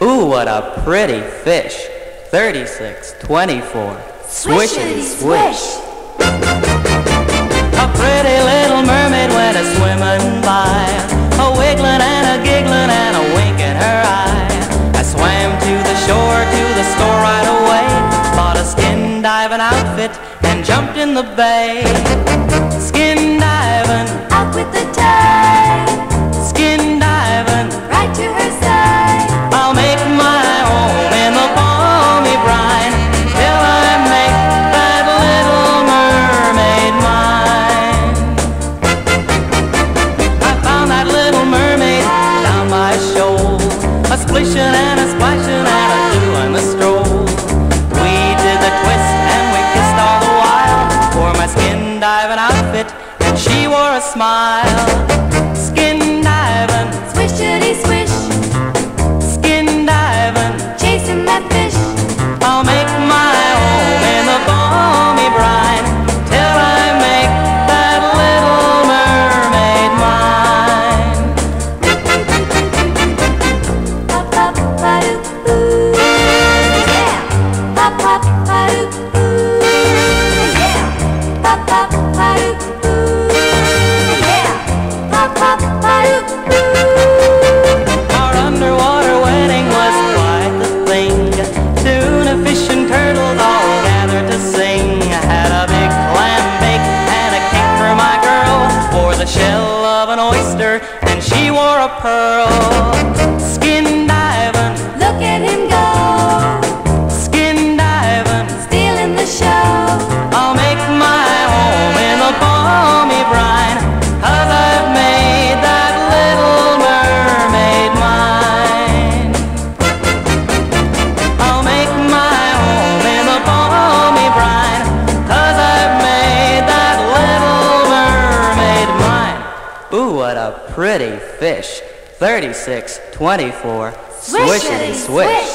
Ooh, what a pretty fish. 36, 24. Swishity swish. A pretty little mermaid went a-swimming by, a wiggling and a giggling and a wink in her eye. I swam to the shore, to the store right away, bought a skin diving outfit and jumped in the bay. Skin diving, out with the tide, skin diving, right to her side. I'll make my home in the balmy brine till I make that little mermaid mine. I found that little mermaid down by a shoal, a splishin' and a splashin' and a doin' the stroll. We did the twist and we kissed all the while, wore my skin diving outfit and she wore a smile. Skin diving, Swishity swish, skin diving, chasing that fish. I'll make my home in the balmy brine till I make that little mermaid mine. Pop, pop, pa-doo, ooh, yeah. Pop, pop, pa-doo, ooh, yeah. Pop, pop, pa-doo, ooh, yeah. Pop, pop, pa-doo, ooh. Our underwater wedding was quite the thing. Tuna, fish and turtles all gathered to sing. I had a big clam bake and a cake for my girl, wore the shell of an oyster and she wore a pearl. Skin diving, Look at him go, skin diving, stealing the show. I'll make my home in the balmy brine, 'cause I've made that little mermaid mine. I'll make my home in the balmy brine, 'cause I've made that little mermaid mine. Ooh, what a pretty fish. 36, 24. Swishity swish.